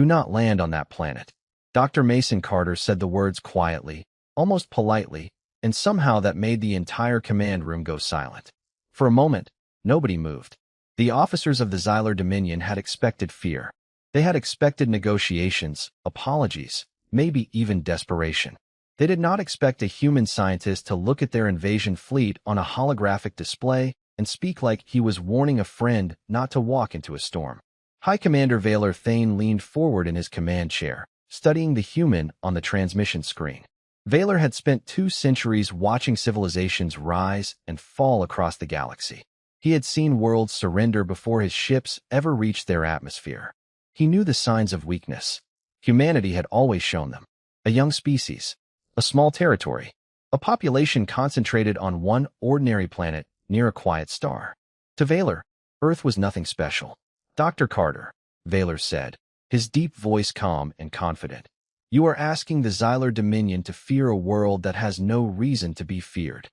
Do not land on that planet. Dr. Mason Carter said the words quietly, almost politely, and somehow that made the entire command room go silent. For a moment, nobody moved. The officers of the Xylar Dominion had expected fear. They had expected negotiations, apologies, maybe even desperation. They did not expect a human scientist to look at their invasion fleet on a holographic display and speak like he was warning a friend not to walk into a storm. High Commander Valor Thane leaned forward in his command chair, studying the human on the transmission screen. Valor had spent 2 centuries watching civilizations rise and fall across the galaxy. He had seen worlds surrender before his ships ever reached their atmosphere. He knew the signs of weakness. Humanity had always shown them. A young species, a small territory, a population concentrated on one ordinary planet near a quiet star. To Valor, Earth was nothing special. Dr. Carter, Valor said, his deep voice calm and confident. You are asking the Xylar Dominion to fear a world that has no reason to be feared.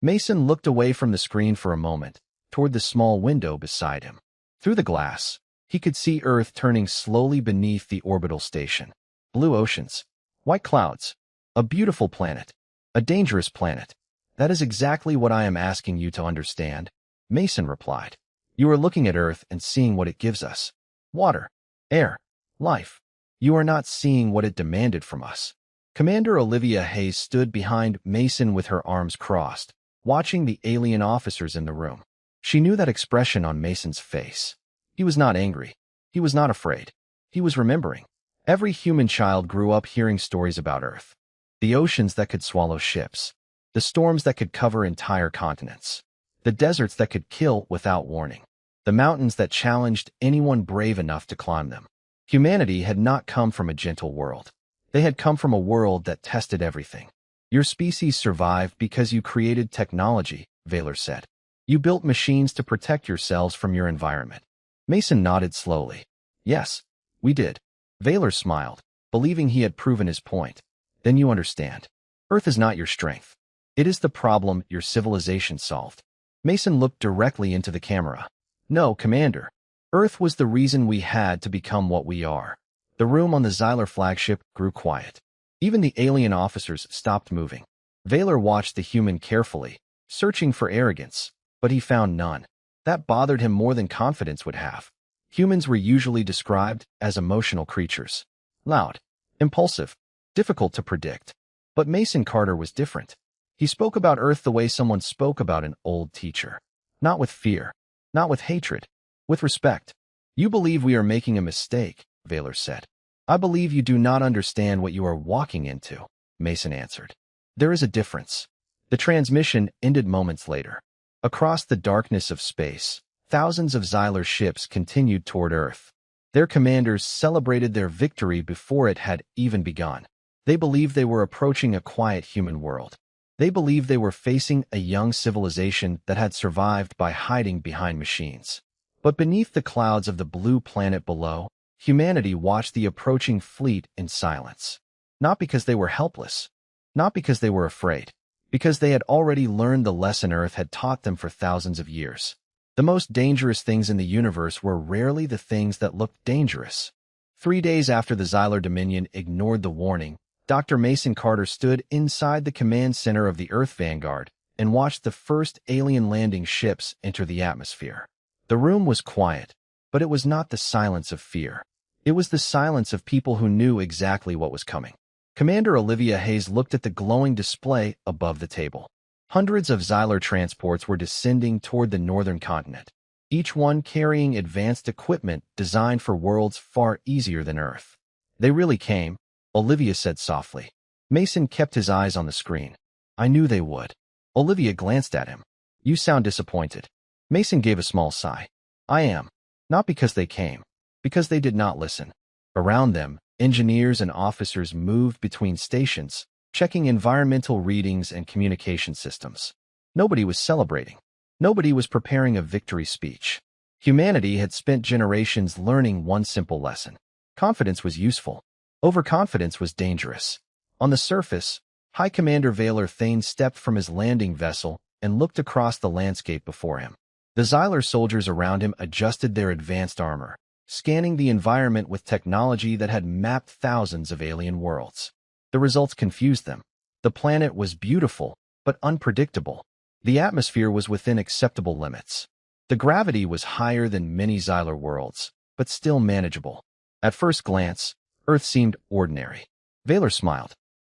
Mason looked away from the screen for a moment, toward the small window beside him. Through the glass, he could see Earth turning slowly beneath the orbital station. Blue oceans, white clouds, a beautiful planet, a dangerous planet. That is exactly what I am asking you to understand, Mason replied. You are looking at Earth and seeing what it gives us. Water, air, life. You are not seeing what it demanded from us. Commander Olivia Hayes stood behind Mason with her arms crossed, watching the alien officers in the room. She knew that expression on Mason's face. He was not angry. He was not afraid. He was remembering. Every human child grew up hearing stories about Earth. The oceans that could swallow ships. The storms that could cover entire continents. The deserts that could kill without warning. The mountains that challenged anyone brave enough to climb them. Humanity had not come from a gentle world. They had come from a world that tested everything. Your species survived because you created technology, Valor said. You built machines to protect yourselves from your environment. Mason nodded slowly. Yes, we did. Valor smiled, believing he had proven his point. Then you understand. Earth is not your strength. It is the problem your civilization solved. Mason looked directly into the camera. No, Commander. Earth was the reason we had to become what we are. The room on the Xylar flagship grew quiet. Even the alien officers stopped moving. Valor watched the human carefully, searching for arrogance, but he found none. That bothered him more than confidence would have. Humans were usually described as emotional creatures. Loud, impulsive, difficult to predict. But Mason Carter was different. He spoke about Earth the way someone spoke about an old teacher. Not with fear, not with hatred, with respect. You believe we are making a mistake, Valor said. I believe you do not understand what you are walking into, Mason answered. There is a difference. The transmission ended moments later. Across the darkness of space, thousands of Xylar ships continued toward Earth. Their commanders celebrated their victory before it had even begun. They believed they were approaching a quiet human world. They believed they were facing a young civilization that had survived by hiding behind machines. But beneath the clouds of the blue planet below, humanity watched the approaching fleet in silence. Not because they were helpless, not because they were afraid, because they had already learned the lesson Earth had taught them for thousands of years. The most dangerous things in the universe were rarely the things that looked dangerous. 3 days after the Xylar Dominion ignored the warning, Dr. Mason Carter stood inside the command center of the Earth Vanguard and watched the first alien landing ships enter the atmosphere. The room was quiet, but it was not the silence of fear. It was the silence of people who knew exactly what was coming. Commander Olivia Hayes looked at the glowing display above the table. Hundreds of Xylar transports were descending toward the northern continent, each one carrying advanced equipment designed for worlds far easier than Earth. They really came, Olivia said softly. Mason kept his eyes on the screen. I knew they would. Olivia glanced at him. You sound disappointed. Mason gave a small sigh. I am. Not because they came. Because they did not listen. Around them, engineers and officers moved between stations, checking environmental readings and communication systems. Nobody was celebrating. Nobody was preparing a victory speech. Humanity had spent generations learning one simple lesson. Confidence was useful. Overconfidence was dangerous. On the surface, High Commander Valor Thane stepped from his landing vessel and looked across the landscape before him. The Xylar soldiers around him adjusted their advanced armor, scanning the environment with technology that had mapped thousands of alien worlds. The results confused them. The planet was beautiful, but unpredictable. The atmosphere was within acceptable limits. The gravity was higher than many Xylar worlds, but still manageable. At first glance, Earth seemed ordinary. Vaylor smiled.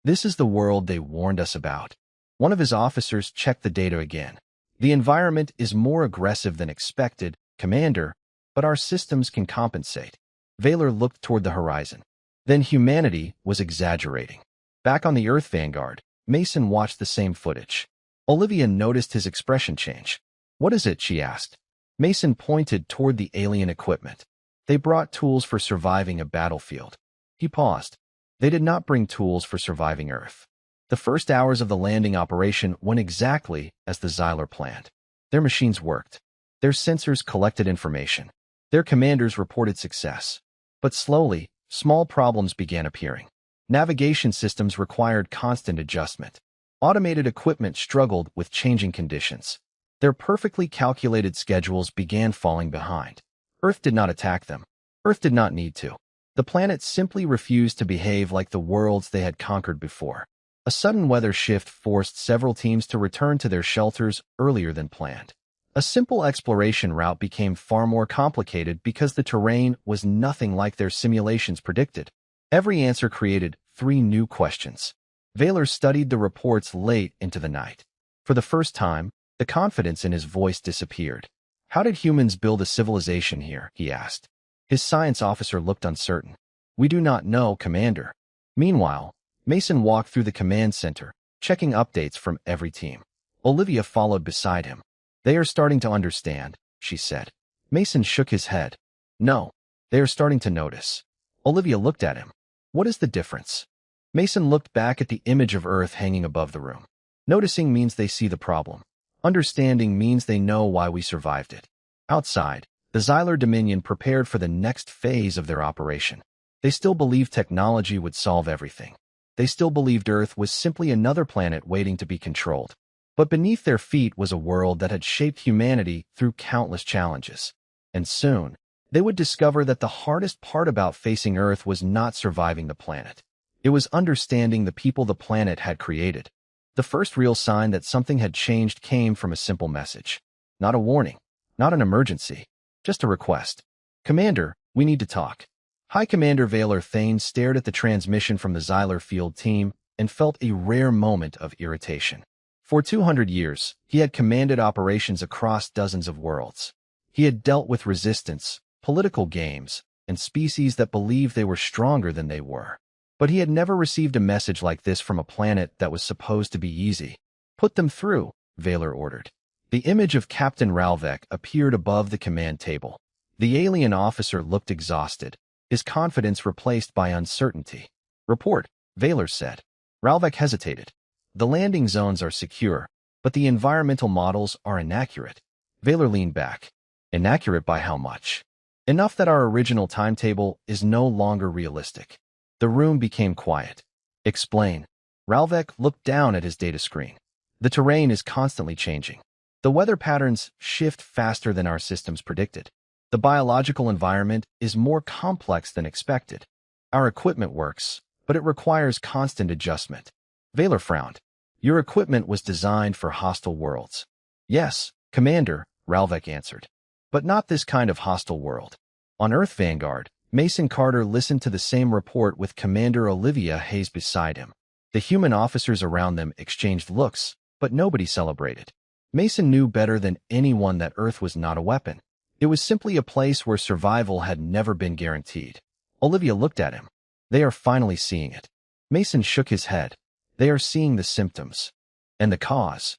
This is the world they warned us about. One of his officers checked the data again. The environment is more aggressive than expected, Commander, but our systems can compensate. Vaylor looked toward the horizon. Then humanity was exaggerating. Back on the Earth Vanguard, Mason watched the same footage. Olivia noticed his expression change. What is it? She asked. Mason pointed toward the alien equipment. They brought tools for surviving a battlefield. He paused. They did not bring tools for surviving Earth. The first hours of the landing operation went exactly as the Xylar planned. Their machines worked. Their sensors collected information. Their commanders reported success. But slowly, small problems began appearing. Navigation systems required constant adjustment. Automated equipment struggled with changing conditions. Their perfectly calculated schedules began falling behind. Earth did not attack them. Earth did not need to. The planet simply refused to behave like the worlds they had conquered before. A sudden weather shift forced several teams to return to their shelters earlier than planned. A simple exploration route became far more complicated because the terrain was nothing like their simulations predicted. Every answer created 3 new questions. Vaylor studied the reports late into the night. For the first time, the confidence in his voice disappeared. How did humans build a civilization here? He asked. His science officer looked uncertain. We do not know, Commander. Meanwhile, Mason walked through the command center, checking updates from every team. Olivia followed beside him. They are starting to understand, she said. Mason shook his head. No, they are starting to notice. Olivia looked at him. What is the difference? Mason looked back at the image of Earth hanging above the room. Noticing means they see the problem. Understanding means they know why we survived it. Outside, the Xylar Dominion prepared for the next phase of their operation. They still believed technology would solve everything. They still believed Earth was simply another planet waiting to be controlled. But beneath their feet was a world that had shaped humanity through countless challenges. And soon, they would discover that the hardest part about facing Earth was not surviving the planet. It was understanding the people the planet had created. The first real sign that something had changed came from a simple message. Not a warning, not an emergency, just a request. Commander, we need to talk. High Commander Vaylor Thane stared at the transmission from the Xylar field team and felt a rare moment of irritation. For 200 years, he had commanded operations across dozens of worlds. He had dealt with resistance, political games, and species that believed they were stronger than they were. But he had never received a message like this from a planet that was supposed to be easy. Put them through, Vaylor ordered. The image of Captain Ralvek appeared above the command table. The alien officer looked exhausted, his confidence replaced by uncertainty. Report, Vaylor said. Ralvek hesitated. The landing zones are secure, but the environmental models are inaccurate. Vaylor leaned back. Inaccurate by how much? Enough that our original timetable is no longer realistic. The room became quiet. Explain. Ralvek looked down at his data screen. The terrain is constantly changing. The weather patterns shift faster than our systems predicted. The biological environment is more complex than expected. Our equipment works, but it requires constant adjustment. Vaylor frowned. Your equipment was designed for hostile worlds. Yes, Commander, Ralvek answered. But not this kind of hostile world. On Earth Vanguard, Mason Carter listened to the same report with Commander Olivia Hayes beside him. The human officers around them exchanged looks, but nobody celebrated. Mason knew better than anyone that Earth was not a weapon. It was simply a place where survival had never been guaranteed. Olivia looked at him. They are finally seeing it. Mason shook his head. They are seeing the symptoms. And the cause.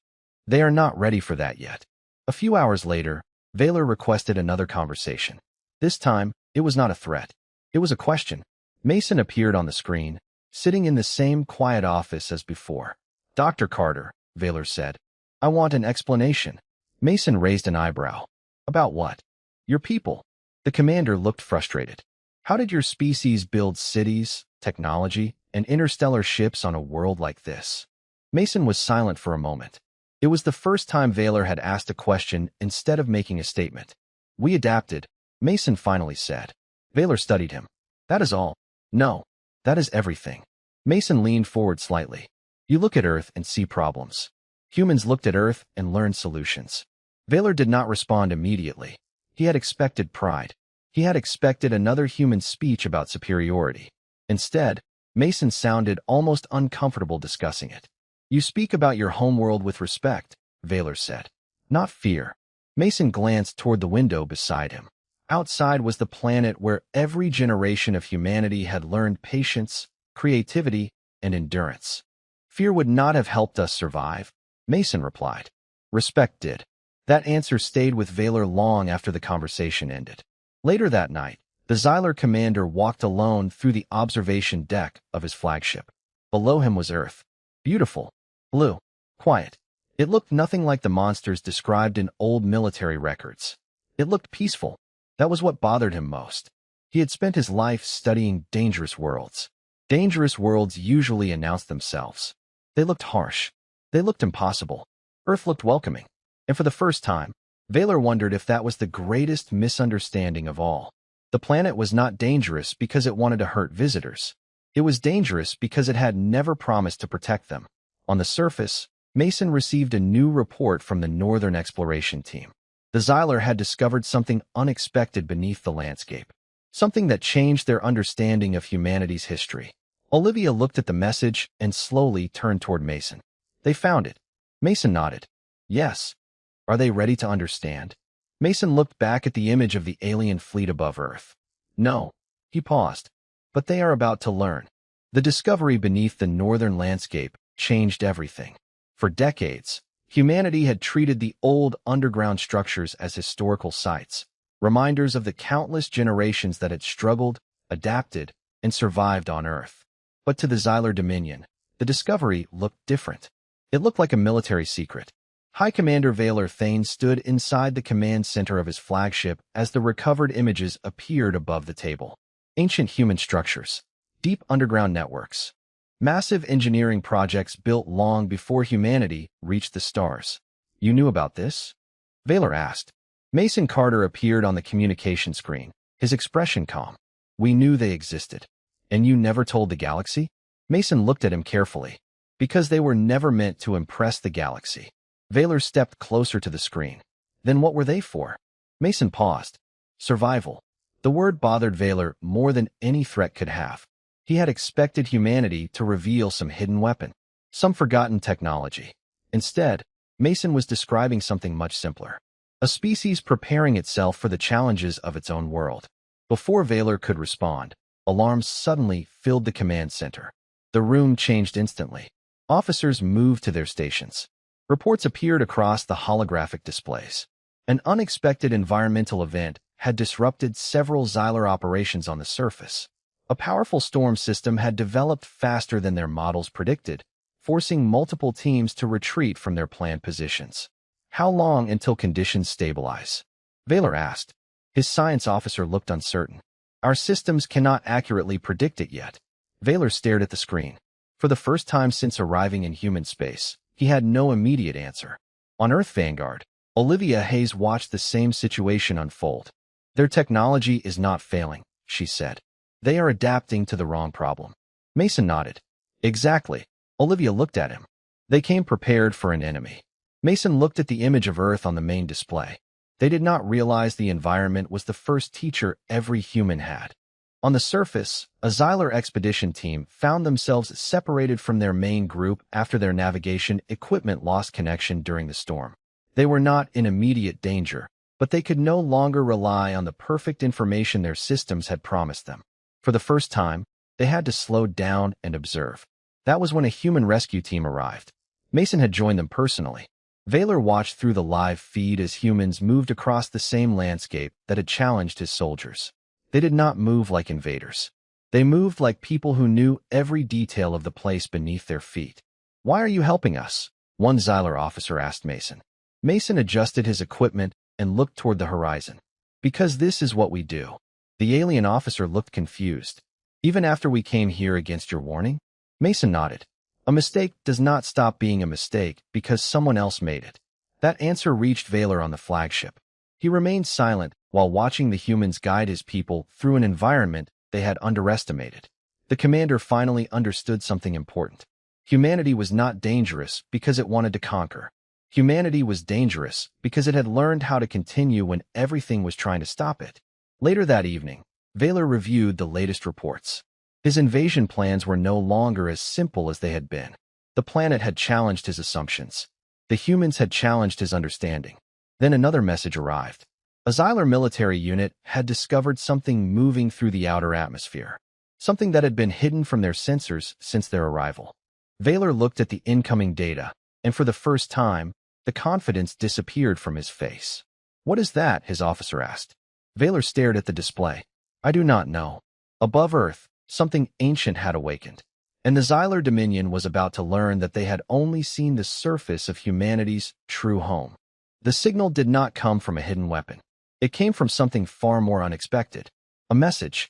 They are not ready for that yet. A few hours later, Vaylor requested another conversation. This time, it was not a threat. It was a question. Mason appeared on the screen, sitting in the same quiet office as before. Dr. Carter, Vaylor said. I want an explanation. Mason raised an eyebrow. About what? Your people. The commander looked frustrated. How did your species build cities, technology, and interstellar ships on a world like this? Mason was silent for a moment. It was the first time Vaylor had asked a question instead of making a statement. We adapted, Mason finally said. Vaylor studied him. That is all. No, that is everything. Mason leaned forward slightly. You look at Earth and see problems. Humans looked at Earth and learned solutions. Vaylor did not respond immediately. He had expected pride. He had expected another human speech about superiority. Instead, Mason sounded almost uncomfortable discussing it. You speak about your homeworld with respect, Vaylor said. Not fear. Mason glanced toward the window beside him. Outside was the planet where every generation of humanity had learned patience, creativity, and endurance. Fear would not have helped us survive, Mason replied. Respect did. That answer stayed with Vaylor long after the conversation ended. Later that night, the Xylar commander walked alone through the observation deck of his flagship. Below him was Earth. Beautiful, blue, quiet. It looked nothing like the monsters described in old military records. It looked peaceful. That was what bothered him most. He had spent his life studying dangerous worlds. Dangerous worlds usually announce themselves. They looked harsh. They looked impossible. Earth looked welcoming. And for the first time, Vaylor wondered if that was the greatest misunderstanding of all. The planet was not dangerous because it wanted to hurt visitors. It was dangerous because it had never promised to protect them. On the surface, Mason received a new report from the Northern Exploration Team. The Xylar had discovered something unexpected beneath the landscape, something that changed their understanding of humanity's history. Olivia looked at the message and slowly turned toward Mason. They found it. Mason nodded. Yes. Are they ready to understand? Mason looked back at the image of the alien fleet above Earth. No. He paused. But they are about to learn. The discovery beneath the northern landscape changed everything. For decades, humanity had treated the old underground structures as historical sites, reminders of the countless generations that had struggled, adapted, and survived on Earth. But to the Xylar Dominion, the discovery looked different. It looked like a military secret. High Commander Vaylor Thane stood inside the command center of his flagship as the recovered images appeared above the table. Ancient human structures, deep underground networks, massive engineering projects built long before humanity reached the stars. You knew about this? Vaylor asked. Mason Carter appeared on the communication screen, his expression calm. We knew they existed. And you never told the galaxy? Mason looked at him carefully. Because they were never meant to impress the galaxy. Vaylor stepped closer to the screen. Then what were they for? Mason paused. Survival. The word bothered Vaylor more than any threat could have. He had expected humanity to reveal some hidden weapon, some forgotten technology. Instead, Mason was describing something much simpler. A species preparing itself for the challenges of its own world. Before Vaylor could respond, alarms suddenly filled the command center. The room changed instantly. Officers moved to their stations. Reports appeared across the holographic displays. An unexpected environmental event had disrupted several Xylar operations on the surface. A powerful storm system had developed faster than their models predicted, forcing multiple teams to retreat from their planned positions. How long until conditions stabilize? Vaylor asked. His science officer looked uncertain. Our systems cannot accurately predict it yet. Vaylor stared at the screen. For the first time since arriving in human space, he had no immediate answer. On Earth Vanguard, Olivia Hayes watched the same situation unfold. Their technology is not failing, she said. They are adapting to the wrong problem. Mason nodded. Exactly. Olivia looked at him. They came prepared for an enemy. Mason looked at the image of Earth on the main display. They did not realize the environment was the first teacher every human had. On the surface, a Xylar expedition team found themselves separated from their main group after their navigation equipment lost connection during the storm. They were not in immediate danger, but they could no longer rely on the perfect information their systems had promised them. For the first time, they had to slow down and observe. That was when a human rescue team arrived. Mason had joined them personally. Vaylor watched through the live feed as humans moved across the same landscape that had challenged his soldiers. They did not move like invaders. They moved like people who knew every detail of the place beneath their feet. Why are you helping us? One Xylar officer asked Mason. Mason adjusted his equipment and looked toward the horizon. Because this is what we do. The alien officer looked confused. Even after we came here against your warning? Mason nodded. A mistake does not stop being a mistake because someone else made it. That answer reached Vaylor on the flagship. He remained silent, while watching the humans guide his people through an environment they had underestimated. The commander finally understood something important. Humanity was not dangerous because it wanted to conquer. Humanity was dangerous because it had learned how to continue when everything was trying to stop it. Later that evening, Valor reviewed the latest reports. His invasion plans were no longer as simple as they had been. The planet had challenged his assumptions. The humans had challenged his understanding. Then another message arrived. A Xylar military unit had discovered something moving through the outer atmosphere, something that had been hidden from their sensors since their arrival. Valor looked at the incoming data, and for the first time, the confidence disappeared from his face. "What is that?" his officer asked. Valor stared at the display. "I do not know." Above Earth, something ancient had awakened, and the Xylar Dominion was about to learn that they had only seen the surface of humanity's true home. The signal did not come from a hidden weapon. It came from something far more unexpected. A message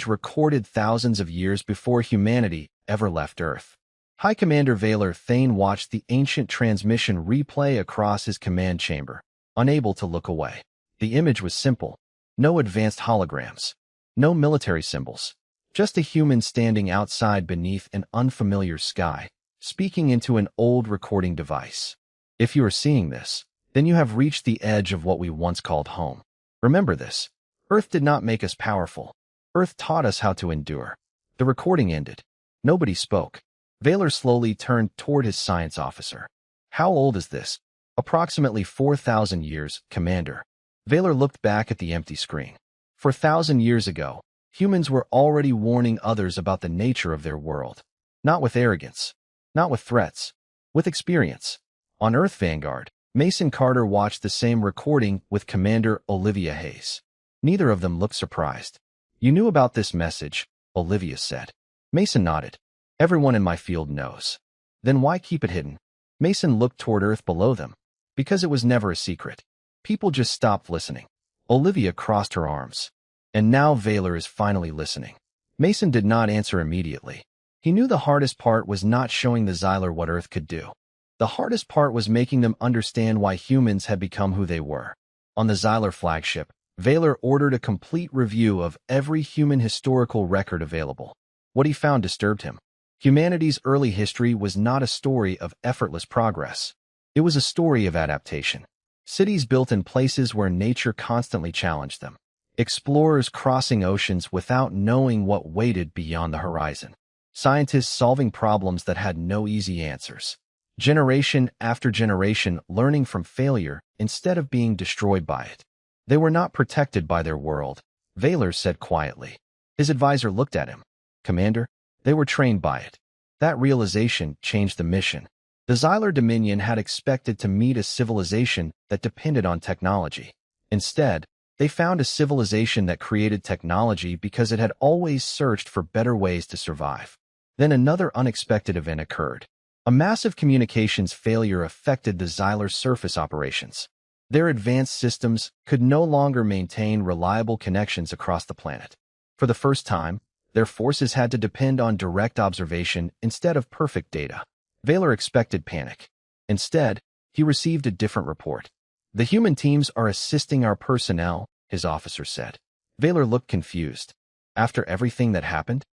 recorded thousands of years before humanity ever left Earth. High Commander Valor Thane watched the ancient transmission replay across his command chamber, unable to look away. The image was simple. No advanced holograms. No military symbols. Just a human standing outside beneath an unfamiliar sky, speaking into an old recording device. "If you are seeing this, then you have reached the edge of what we once called home. Remember this. Earth did not make us powerful. Earth taught us how to endure." The recording ended. Nobody spoke. Valor slowly turned toward his science officer. "How old is this?" "Approximately 4,000 years, Commander." Valor looked back at the empty screen. 4,000 years ago, humans were already warning others about the nature of their world. Not with arrogance. Not with threats. With experience. On Earth Vanguard, Mason Carter watched the same recording with Commander Olivia Hayes. Neither of them looked surprised. "You knew about this message," Olivia said. Mason nodded. "Everyone in my field knows." "Then why keep it hidden?" Mason looked toward Earth below them. "Because it was never a secret. People just stopped listening." Olivia crossed her arms. "And now Valor is finally listening." Mason did not answer immediately. He knew the hardest part was not showing the Xylar what Earth could do. The hardest part was making them understand why humans had become who they were. On the Xylar flagship, Valor ordered a complete review of every human historical record available. What he found disturbed him. Humanity's early history was not a story of effortless progress. It was a story of adaptation. Cities built in places where nature constantly challenged them. Explorers crossing oceans without knowing what waited beyond the horizon. Scientists solving problems that had no easy answers. Generation after generation learning from failure instead of being destroyed by it. They were not protected by their world, Valor said quietly. His advisor looked at him. "Commander, they were trained by it." That realization changed the mission. The Xylar Dominion had expected to meet a civilization that depended on technology. Instead, they found a civilization that created technology because it had always searched for better ways to survive. Then another unexpected event occurred. A massive communications failure affected the Xylar surface operations. Their advanced systems could no longer maintain reliable connections across the planet. For the first time, their forces had to depend on direct observation instead of perfect data. Valor expected panic. Instead, he received a different report. "The human teams are assisting our personnel," his officer said. Valor looked confused. "After everything that happened?"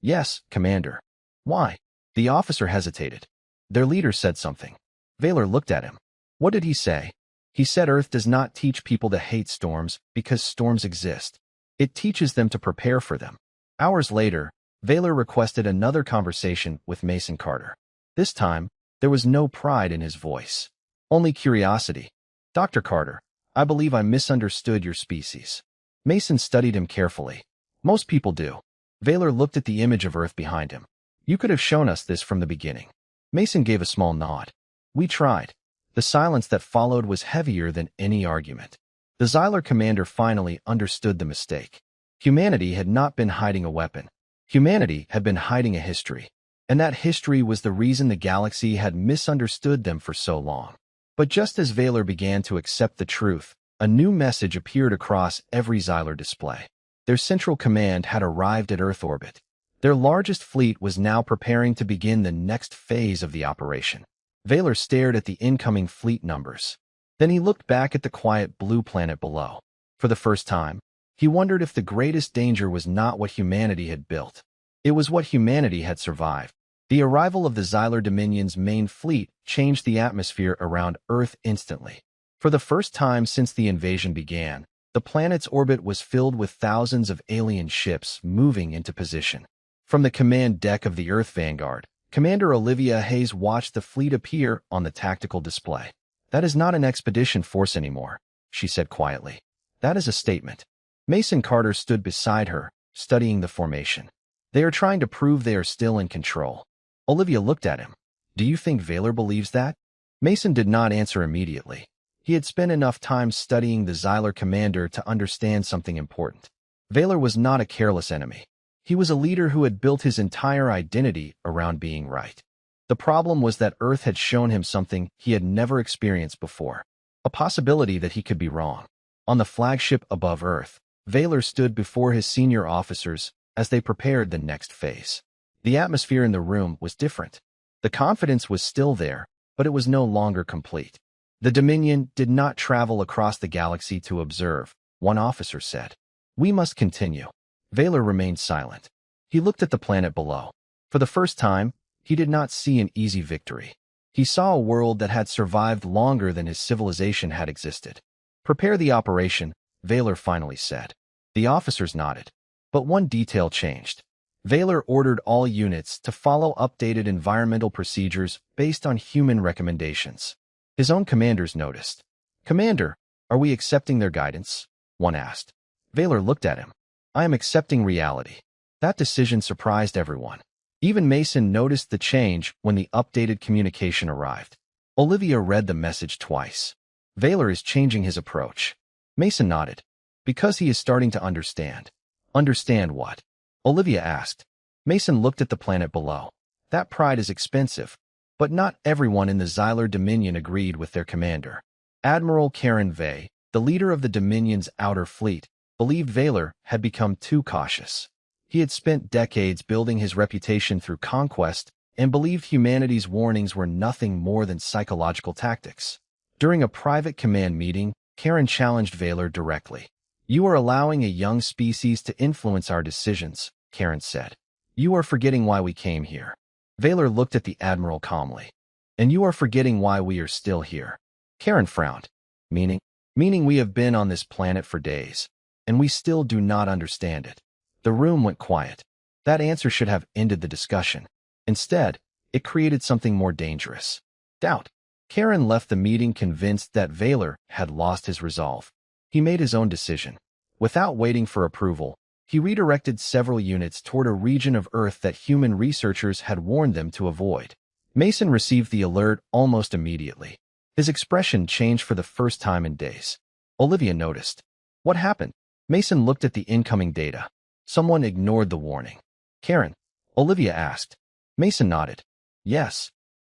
"Yes, Commander." "Why?" The officer hesitated. "Their leader said something." Valor looked at him. "What did he say?" "He said Earth does not teach people to hate storms because storms exist. It teaches them to prepare for them." Hours later, Valor requested another conversation with Mason Carter. This time, there was no pride in his voice. Only curiosity. "Dr. Carter, I believe I misunderstood your species." Mason studied him carefully. "Most people do." Valor looked at the image of Earth behind him. "You could have shown us this from the beginning." Mason gave a small nod. "We tried." The silence that followed was heavier than any argument. The Xylar commander finally understood the mistake. Humanity had not been hiding a weapon. Humanity had been hiding a history. And that history was the reason the galaxy had misunderstood them for so long. But just as Valor began to accept the truth, a new message appeared across every Xylar display. Their central command had arrived at Earth orbit. Their largest fleet was now preparing to begin the next phase of the operation. Valor stared at the incoming fleet numbers. Then he looked back at the quiet blue planet below. For the first time, he wondered if the greatest danger was not what humanity had built. It was what humanity had survived. The arrival of the Xylar Dominion's main fleet changed the atmosphere around Earth instantly. For the first time since the invasion began, the planet's orbit was filled with thousands of alien ships moving into position. From the command deck of the Earth Vanguard, Commander Olivia Hayes watched the fleet appear on the tactical display. "That is not an expedition force anymore," she said quietly. "That is a statement." Mason Carter stood beside her, studying the formation. "They are trying to prove they are still in control." Olivia looked at him. "Do you think Vaylor believes that?" Mason did not answer immediately. He had spent enough time studying the Xylar commander to understand something important. Vaylor was not a careless enemy. He was a leader who had built his entire identity around being right. The problem was that Earth had shown him something he had never experienced before, a possibility that he could be wrong. On the flagship above Earth, Vaylor stood before his senior officers as they prepared the next phase. The atmosphere in the room was different. The confidence was still there, but it was no longer complete. "The Dominion did not travel across the galaxy to observe," one officer said. "We must continue." Vaylor remained silent. He looked at the planet below. For the first time, he did not see an easy victory. He saw a world that had survived longer than his civilization had existed. "Prepare the operation," Vaylor finally said. The officers nodded. But one detail changed. Vaylor ordered all units to follow updated environmental procedures based on human recommendations. His own commanders noticed. "Commander, are we accepting their guidance?" one asked. Vaylor looked at him. "I am accepting reality." That decision surprised everyone. Even Mason noticed the change when the updated communication arrived. Olivia read the message twice. "Vaylor is changing his approach." Mason nodded. "Because he is starting to understand." "Understand what?" Olivia asked. Mason looked at the planet below. "That pride is expensive." But not everyone in the Xylar Dominion agreed with their commander. Admiral Karen Vey, the leader of the Dominion's outer fleet, believed Vaylor had become too cautious. He had spent decades building his reputation through conquest and believed humanity's warnings were nothing more than psychological tactics. During a private command meeting, Karen challenged Vaylor directly. "You are allowing a young species to influence our decisions," Karen said. "You are forgetting why we came here." Vaylor looked at the Admiral calmly. "And you are forgetting why we are still here." Karen frowned. Meaning? "Meaning we have been on this planet for days, and we still do not understand it." The room went quiet. That answer should have ended the discussion. Instead, it created something more dangerous. Doubt. Karen left the meeting convinced that Vaylor had lost his resolve. He made his own decision. Without waiting for approval, he redirected several units toward a region of Earth that human researchers had warned them to avoid. Mason received the alert almost immediately. His expression changed for the first time in days. Olivia noticed. "What happened?" Mason looked at the incoming data. Someone ignored the warning. "Karen?" Olivia asked. Mason nodded. "Yes."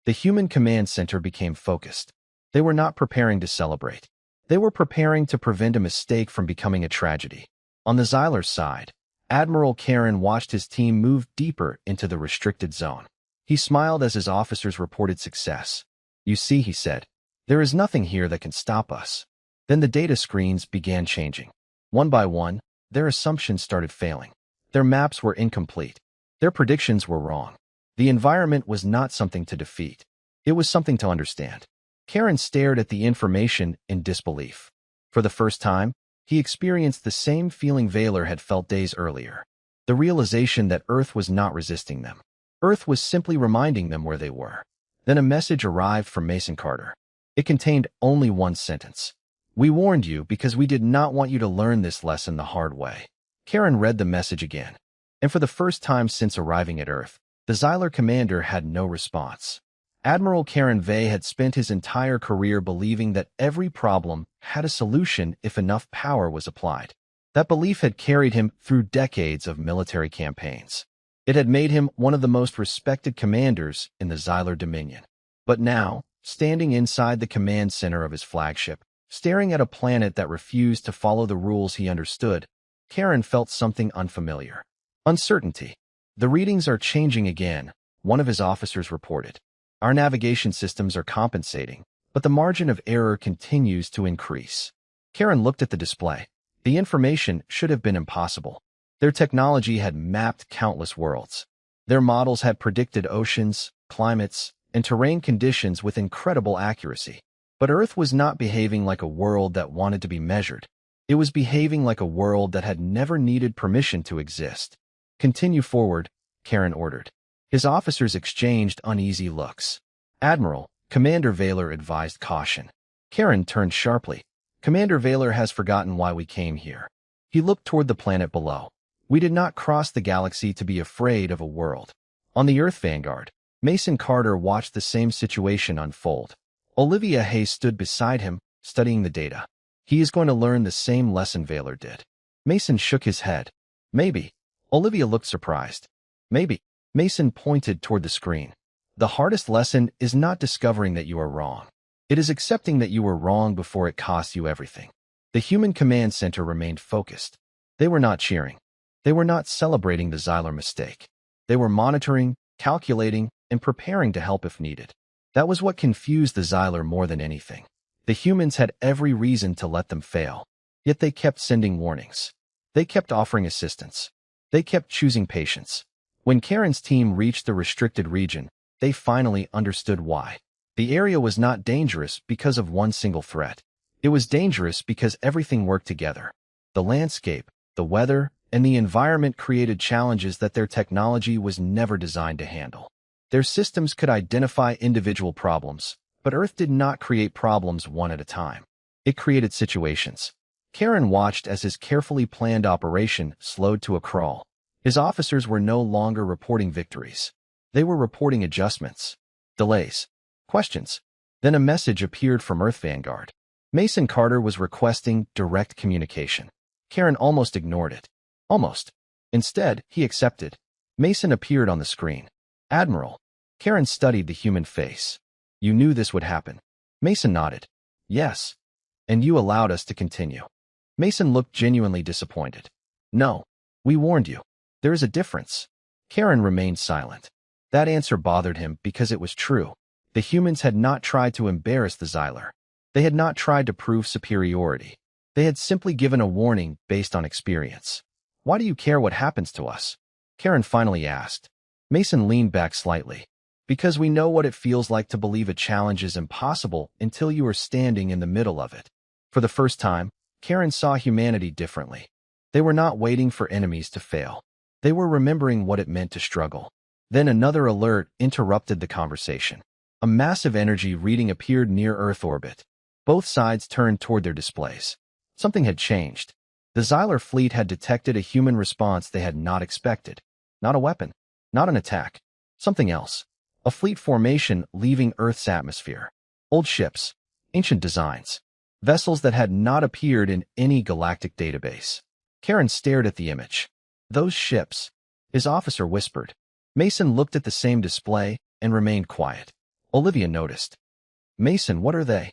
The human command center became focused. They were not preparing to celebrate. They were preparing to prevent a mistake from becoming a tragedy. On the Xylar side, Admiral Karen watched his team move deeper into the restricted zone. He smiled as his officers reported success. "You see," he said, "there is nothing here that can stop us." Then the data screens began changing. One by one, their assumptions started failing. Their maps were incomplete. Their predictions were wrong. The environment was not something to defeat. It was something to understand. Karen stared at the information in disbelief. For the first time, he experienced the same feeling Vaylor had felt days earlier. The realization that Earth was not resisting them. Earth was simply reminding them where they were. Then a message arrived from Mason Carter. It contained only one sentence. "We warned you because we did not want you to learn this lesson the hard way." Karen read the message again. And for the first time since arriving at Earth, the Xylar commander had no response. Admiral Karen Vey had spent his entire career believing that every problem had a solution if enough power was applied. That belief had carried him through decades of military campaigns. It had made him one of the most respected commanders in the Xylar Dominion. But now, standing inside the command center of his flagship, staring at a planet that refused to follow the rules he understood, Karen felt something unfamiliar. Uncertainty. "The readings are changing again," one of his officers reported. "Our navigation systems are compensating, but the margin of error continues to increase." Karen looked at the display. The information should have been impossible. Their technology had mapped countless worlds. Their models had predicted oceans, climates, and terrain conditions with incredible accuracy. But Earth was not behaving like a world that wanted to be measured. It was behaving like a world that had never needed permission to exist. "Continue forward," Karen ordered. His officers exchanged uneasy looks. "Admiral," Commander Vaylor advised caution. Karen turned sharply. "Commander Vaylor has forgotten why we came here." He looked toward the planet below. "We did not cross the galaxy to be afraid of a world." On the Earth Vanguard, Mason Carter watched the same situation unfold. Olivia Hayes stood beside him, studying the data. "He is going to learn the same lesson Vaylor did." Mason shook his head. "Maybe." Olivia looked surprised. "Maybe." Mason pointed toward the screen. "The hardest lesson is not discovering that you are wrong. It is accepting that you were wrong before it costs you everything." The human command center remained focused. They were not cheering. They were not celebrating the Xylar mistake. They were monitoring, calculating, and preparing to help if needed. That was what confused the Xylar more than anything. The humans had every reason to let them fail. Yet they kept sending warnings. They kept offering assistance. They kept choosing patience. When Karen's team reached the restricted region, they finally understood why. The area was not dangerous because of one single threat. It was dangerous because everything worked together. The landscape, the weather, and the environment created challenges that their technology was never designed to handle. Their systems could identify individual problems, but Earth did not create problems one at a time. It created situations. Karen watched as his carefully planned operation slowed to a crawl. His officers were no longer reporting victories. They were reporting adjustments, delays, questions. Then a message appeared from Earth Vanguard. Mason Carter was requesting direct communication. Karen almost ignored it. Almost. Instead, he accepted. Mason appeared on the screen. "Admiral." Karen studied the human face. "You knew this would happen." Mason nodded. "Yes. And you allowed us to continue." Mason looked genuinely disappointed. "No. We warned you. There is a difference." Karen remained silent. That answer bothered him because it was true. The humans had not tried to embarrass the Xylar. They had not tried to prove superiority. They had simply given a warning based on experience. "Why do you care what happens to us?" Karen finally asked. Mason leaned back slightly. "Because we know what it feels like to believe a challenge is impossible until you are standing in the middle of it." For the first time, Karen saw humanity differently. They were not waiting for enemies to fail. They were remembering what it meant to struggle. Then another alert interrupted the conversation. A massive energy reading appeared near Earth orbit. Both sides turned toward their displays. Something had changed. The Xylar fleet had detected a human response they had not expected. Not a weapon. Not an attack. Something else. A fleet formation leaving Earth's atmosphere. Old ships. Ancient designs. Vessels that had not appeared in any galactic database. Karen stared at the image. "Those ships," his officer whispered. Mason looked at the same display and remained quiet. Olivia noticed. "Mason, what are they?"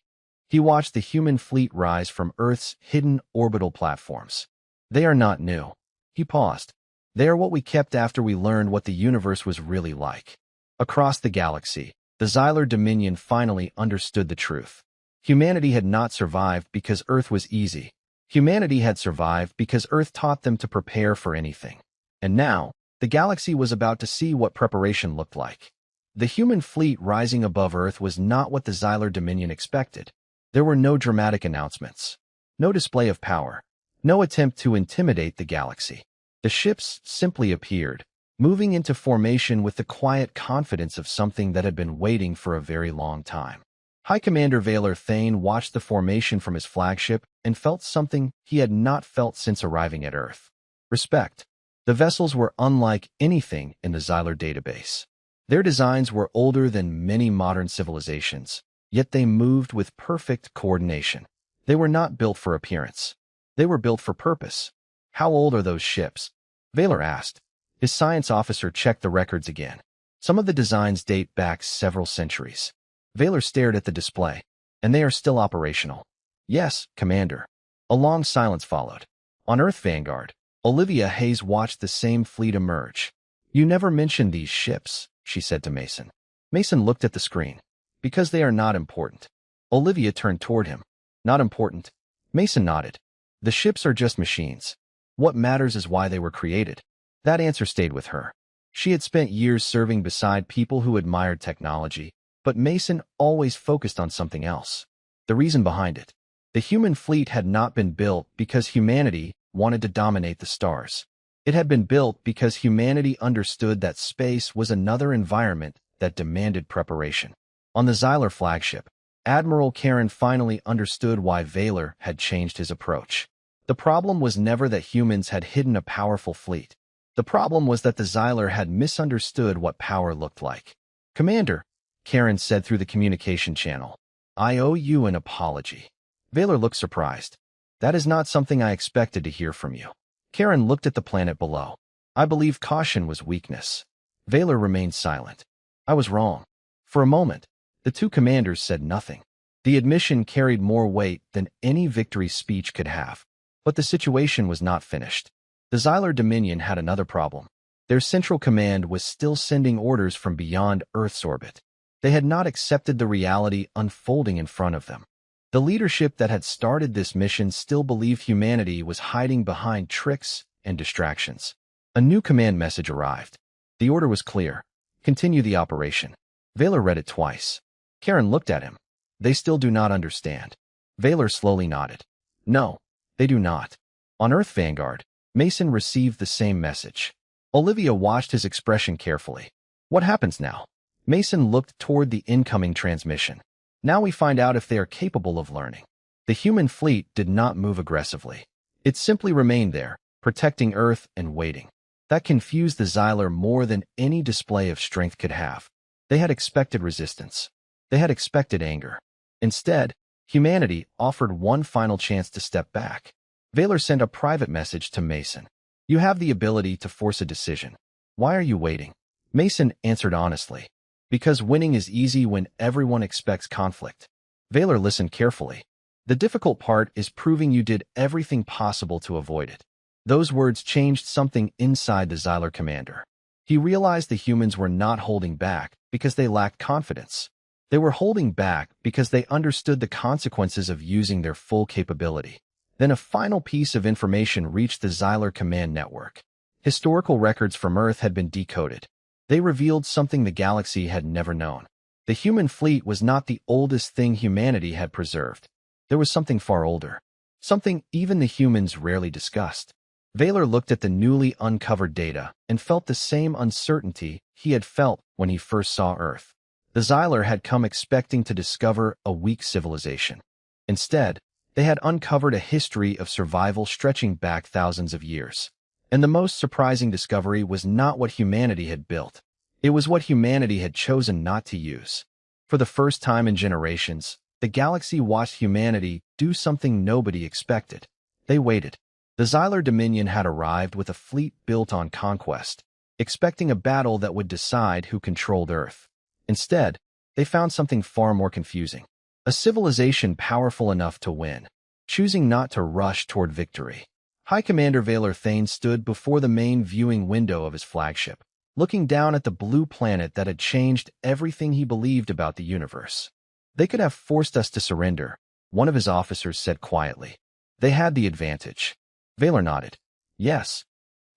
He watched the human fleet rise from Earth's hidden orbital platforms. "They are not new." He paused. "They are what we kept after we learned what the universe was really like." Across the galaxy, the Xylar Dominion finally understood the truth. Humanity had not survived because Earth was easy. Humanity had survived because Earth taught them to prepare for anything. And now, the galaxy was about to see what preparation looked like. The human fleet rising above Earth was not what the Xylar Dominion expected. There were no dramatic announcements. No display of power. No attempt to intimidate the galaxy. The ships simply appeared, moving into formation with the quiet confidence of something that had been waiting for a very long time. High Commander Vaylor Thane watched the formation from his flagship and felt something he had not felt since arriving at Earth. Respect. The vessels were unlike anything in the Xylar database. Their designs were older than many modern civilizations, yet they moved with perfect coordination. They were not built for appearance. They were built for purpose. "How old are those ships?" Vaylor asked. His science officer checked the records again. Some of the designs date back several centuries. Vaylor stared at the display. "And they are still operational." "Yes, Commander." A long silence followed. On Earth Vanguard, Olivia Hayes watched the same fleet emerge. "You never mentioned these ships," she said to Mason. Mason looked at the screen. "Because they are not important." Olivia turned toward him. "Not important?" Mason nodded. The ships are just machines. What matters is why they were created. That answer stayed with her. She had spent years serving beside people who admired technology, but Mason always focused on something else. The reason behind it. The human fleet had not been built because humanity wanted to dominate the stars. It had been built because humanity understood that space was another environment that demanded preparation. On the Xylar flagship, Admiral Karen finally understood why Vaylor had changed his approach. The problem was never that humans had hidden a powerful fleet. The problem was that the Xylar had misunderstood what power looked like. "Commander," Karen said through the communication channel, "I owe you an apology." Vaylor looked surprised. "That is not something I expected to hear from you." Karen looked at the planet below. "I believe caution was weakness." Vaylor remained silent. "I was wrong." For a moment, the two commanders said nothing. The admission carried more weight than any victory speech could have. But the situation was not finished. The Xylar Dominion had another problem. Their central command was still sending orders from beyond Earth's orbit. They had not accepted the reality unfolding in front of them. The leadership that had started this mission still believed humanity was hiding behind tricks and distractions. A new command message arrived. The order was clear. Continue the operation. Vaylor read it twice. Karen looked at him. "They still do not understand." Vaylor slowly nodded. "No, they do not." On Earth Vanguard, Mason received the same message. Olivia watched his expression carefully. "What happens now?" Mason looked toward the incoming transmission. "Now we find out if they are capable of learning." The human fleet did not move aggressively. It simply remained there, protecting Earth and waiting. That confused the Xylar more than any display of strength could have. They had expected resistance. They had expected anger. Instead, humanity offered one final chance to step back. Vaylor sent a private message to Mason. "You have the ability to force a decision. Why are you waiting?" Mason answered honestly. "Because winning is easy when everyone expects conflict." Vaylor listened carefully. "The difficult part is proving you did everything possible to avoid it." Those words changed something inside the Xylar commander. He realized the humans were not holding back because they lacked confidence. They were holding back because they understood the consequences of using their full capability. Then a final piece of information reached the Xylar command network. Historical records from Earth had been decoded. They revealed something the galaxy had never known. The human fleet was not the oldest thing humanity had preserved. There was something far older. Something even the humans rarely discussed. Vaylor looked at the newly uncovered data and felt the same uncertainty he had felt when he first saw Earth. The Xylar had come expecting to discover a weak civilization. Instead, they had uncovered a history of survival stretching back thousands of years. And the most surprising discovery was not what humanity had built. It was what humanity had chosen not to use. For the first time in generations, the galaxy watched humanity do something nobody expected. They waited. The Xylar Dominion had arrived with a fleet built on conquest, expecting a battle that would decide who controlled Earth. Instead, they found something far more confusing. A civilization powerful enough to win, choosing not to rush toward victory. High Commander Vaylor Thane stood before the main viewing window of his flagship, looking down at the blue planet that had changed everything he believed about the universe. "They could have forced us to surrender," one of his officers said quietly. "They had the advantage." Vaylor nodded. "Yes."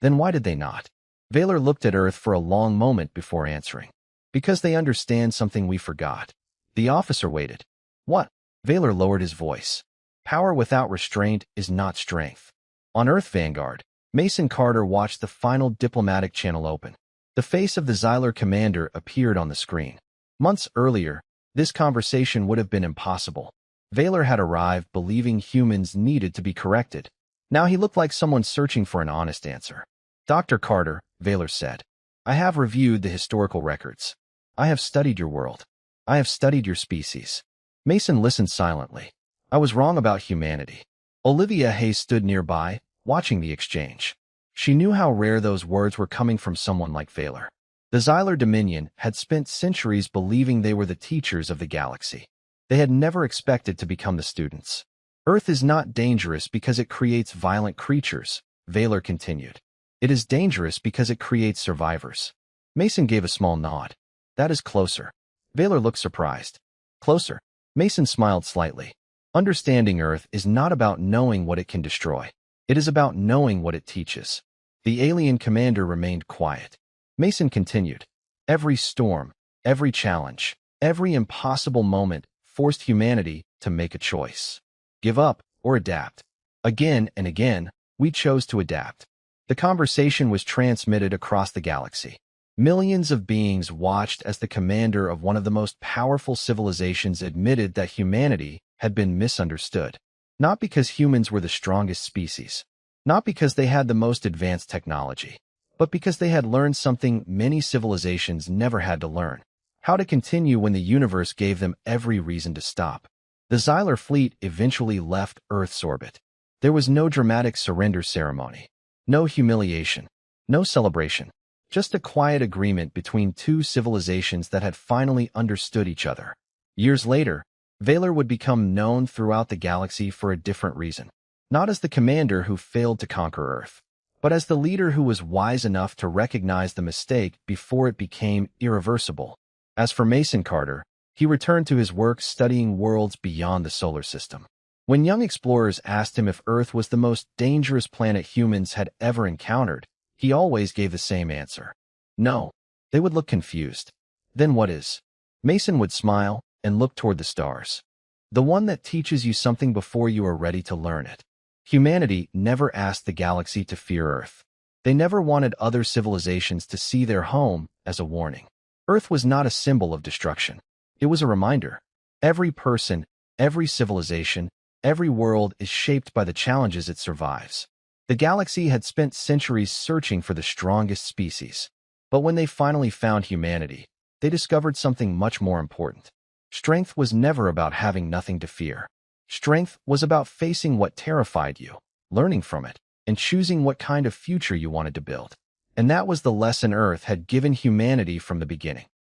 "Then why did they not?" Vaylor looked at Earth for a long moment before answering. "Because they understand something we forgot." The officer waited. "What?" Vaylor lowered his voice. "Power without restraint is not strength." On Earth Vanguard, Mason Carter watched the final diplomatic channel open. The face of the Xylar commander appeared on the screen. Months earlier, this conversation would have been impossible. Vaylor had arrived believing humans needed to be corrected. Now he looked like someone searching for an honest answer. "Dr. Carter," Vaylor said, "I have reviewed the historical records. I have studied your world. I have studied your species." Mason listened silently. "I was wrong about humanity." Olivia Hayes stood nearby, watching the exchange. She knew how rare those words were coming from someone like Vaylor. The Xylar Dominion had spent centuries believing they were the teachers of the galaxy. They had never expected to become the students. "Earth is not dangerous because it creates violent creatures," Vaylor continued. "It is dangerous because it creates survivors." Mason gave a small nod. "That is closer." Vaylor looked surprised. "Closer?" Mason smiled slightly. Understanding Earth is not about knowing what it can destroy. It is about knowing what it teaches. The alien commander remained quiet. Mason continued. Every storm, every challenge, every impossible moment forced humanity to make a choice. Give up or adapt. Again and again, we chose to adapt. The conversation was transmitted across the galaxy. Millions of beings watched as the commander of one of the most powerful civilizations admitted that humanity had been misunderstood. Not because humans were the strongest species, not because they had the most advanced technology, but because they had learned something many civilizations never had to learn: how to continue when the universe gave them every reason to stop. The Xylar fleet eventually left Earth's orbit. There was no dramatic surrender ceremony, no humiliation, no celebration, just a quiet agreement between two civilizations that had finally understood each other. Years later, Vaylor would become known throughout the galaxy for a different reason. Not as the commander who failed to conquer Earth, but as the leader who was wise enough to recognize the mistake before it became irreversible. As for Mason Carter, he returned to his work studying worlds beyond the solar system. When young explorers asked him if Earth was the most dangerous planet humans had ever encountered, he always gave the same answer. No. They would look confused. Then what is? Mason would smile and look toward the stars. The one that teaches you something before you are ready to learn it. Humanity never asked the galaxy to fear Earth. They never wanted other civilizations to see their home as a warning. Earth was not a symbol of destruction. It was a reminder. Every person, every civilization, every world is shaped by the challenges it survives. The galaxy had spent centuries searching for the strongest species. But when they finally found humanity, they discovered something much more important. Strength was never about having nothing to fear. Strength was about facing what terrified you, learning from it, and choosing what kind of future you wanted to build. And that was the lesson Earth had given humanity from the beginning.